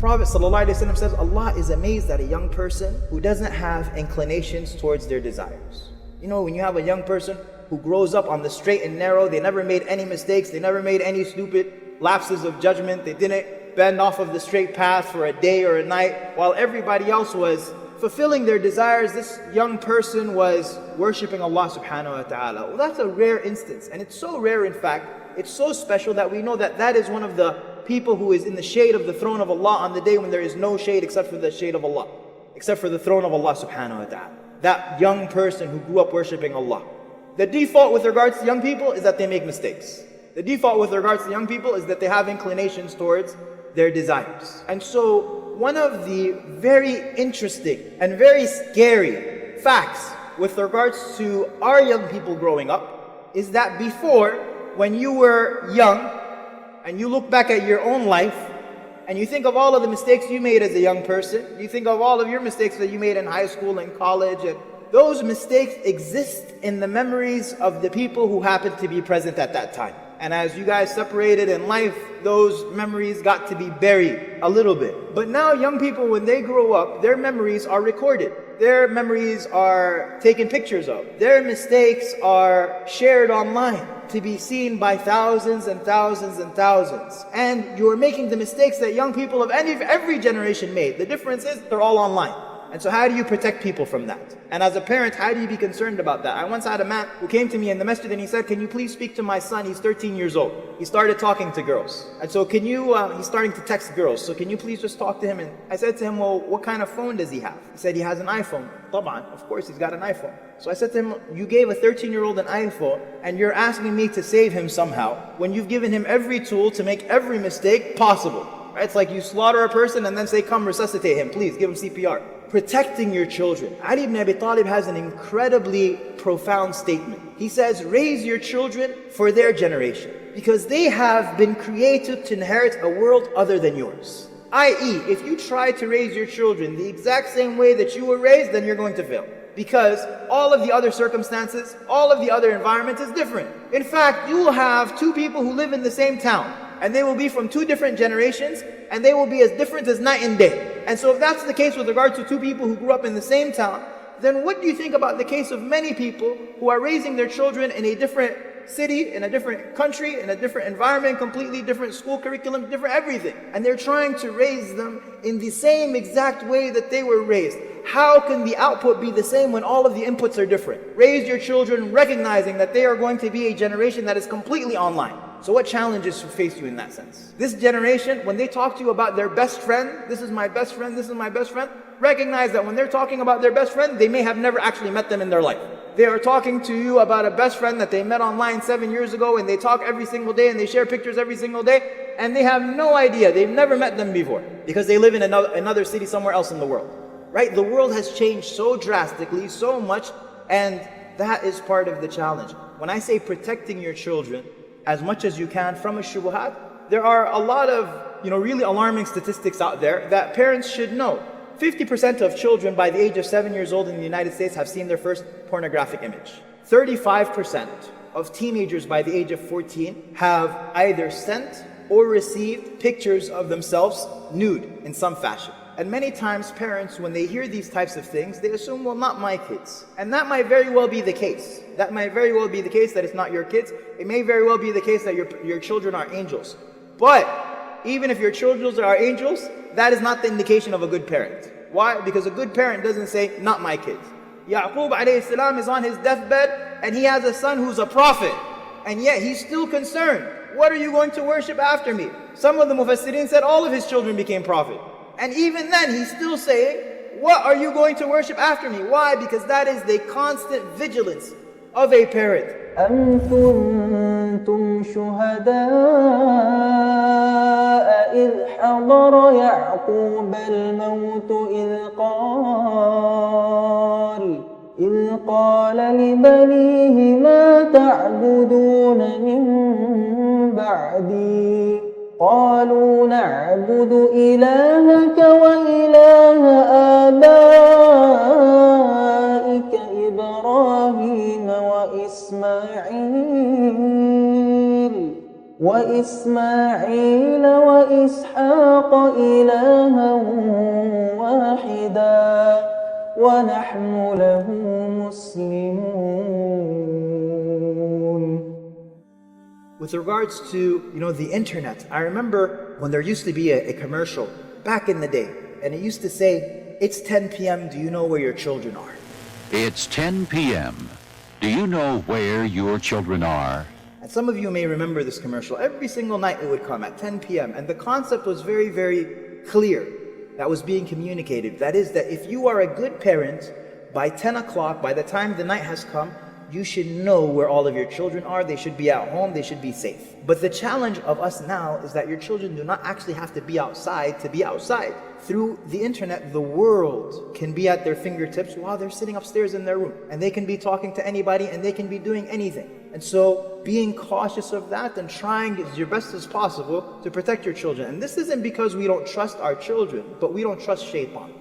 Prophet ﷺ says, Allah is amazed at a young person who doesn't have inclinations towards their desires. You know, when you have a young person who grows up on the straight and narrow, they never made any mistakes, they never made any stupid lapses of judgment, they didn't bend off of the straight path for a day or a night, while everybody else was fulfilling their desires, this young person was worshipping Allah subhanahu wa ta'ala. Well, that's a rare instance, and it's so rare, in fact, it's so special that we know that that is one of the people who is in the shade of the throne of Allah on the day when there is no shade except for the shade of Allah, except for the throne of Allah subhanahu wa ta'ala. That young person who grew up worshipping Allah. The default with regards to young people is that they make mistakes. The default with regards to young people is that they have inclinations towards their desires. And so one of the very interesting and very scary facts with regards to our young people growing up is that before, when you were young and you look back at your own life and you think of all of the mistakes you made as a young person, you think of all of your mistakes that you made in high school and college, and those mistakes exist in the memories of the people who happened to be present at that time. And as you guys separated in life, those memories got to be buried a little bit. But now young people, when they grow up, their memories are recorded. Their memories are taken pictures of. Their mistakes are shared online to be seen by thousands and thousands and thousands. And you're making the mistakes that young people of every generation made. The difference is they're all online. And so how do you protect people from that? And as a parent, how do you be concerned about that? I once had a man who came to me in the masjid and he said, can you please speak to my son? He's 13 years old. He started talking to girls. And so he's starting to text girls. So can you please just talk to him? And I said to him, well, what kind of phone does he have? He said he has an iPhone. Taban, of course he's got an iPhone. So I said to him, you gave a 13-year-old an iPhone and you're asking me to save him somehow when you've given him every tool to make every mistake possible. Right? It's like you slaughter a person and then say, come resuscitate him, please give him CPR. Protecting your children. Ali ibn Abi Talib has an incredibly profound statement. He says, raise your children for their generation, because they have been created to inherit a world other than yours. I.e., if you try to raise your children the exact same way that you were raised, then you're going to fail. Because all of the other circumstances, all of the other environments is different. In fact, you will have two people who live in the same town, and they will be from two different generations, and they will be as different as night and day. And so if that's the case with regard to two people who grew up in the same town, then what do you think about the case of many people who are raising their children in a different city, in a different country, in a different environment, completely different school curriculum, different everything. And they're trying to raise them in the same exact way that they were raised. How can the output be the same when all of the inputs are different? Raise your children recognizing that they are going to be a generation that is completely online. So what challenges face you in that sense? This generation, when they talk to you about their best friend, this is my best friend, this is my best friend, recognize that when they're talking about their best friend, they may have never actually met them in their life. They are talking to you about a best friend that they met online 7 years ago, and they talk every single day and they share pictures every single day, and they have no idea, they've never met them before, because they live in another city somewhere else in the world. Right? The world has changed so drastically, so much, and that is part of the challenge. When I say protecting your children as much as you can from a shubuhat, there are a lot of really alarming statistics out there that parents should know. 50% of children by the age of 7 years old in the United States have seen their first pornographic image. 35% of teenagers by the age of 14 have either sent or received pictures of themselves nude in some fashion. And many times parents, when they hear these types of things, they assume, well, not my kids. And that might very well be the case. That might very well be the case that it's not your kids. It may very well be the case that your children are angels. But even if your children are angels, that is not the indication of a good parent. Why? Because a good parent doesn't say, not my kids. Yaqub alayhi salam is on his deathbed and he has a son who's a prophet. And yet he's still concerned. What are you going to worship after me? Some of the mufassirin said all of his children became prophet. And even then, he's still saying, what are you going to worship after me? Why? Because that is the constant vigilance of a parent. أَمْ كُنْتُمْ شُهَدَاءَ إِذْ حَضَرَ يَعْقُوبَ الْمَوْتُ إِذْ قَالَ لِبَنِيهِ مَا تَعْبُدُونَ مِنْ بَعْدِي قالوا نعبد إلهك وإله آبائك إبراهيم وإسماعيل وإسماعيل وإسحاق إلها واحدا ونحن له مسلمون. With regards to, the internet, I remember when there used to be a commercial back in the day, and it used to say, "It's 10 p.m., do you know where your children are?" It's 10 p.m. Do you know where your children are? And some of you may remember this commercial. Every single night it would come at 10 p.m. And the concept was very, very clear that was being communicated. That is that if you are a good parent, by 10 o'clock, by the time the night has come, you should know where all of your children are. They should be at home. They should be safe. But the challenge of us now is that your children do not actually have to be outside to be outside. Through the internet, the world can be at their fingertips while they're sitting upstairs in their room. And they can be talking to anybody and they can be doing anything. And so being cautious of that and trying your best as possible to protect your children. And this isn't because we don't trust our children, but we don't trust shaitan.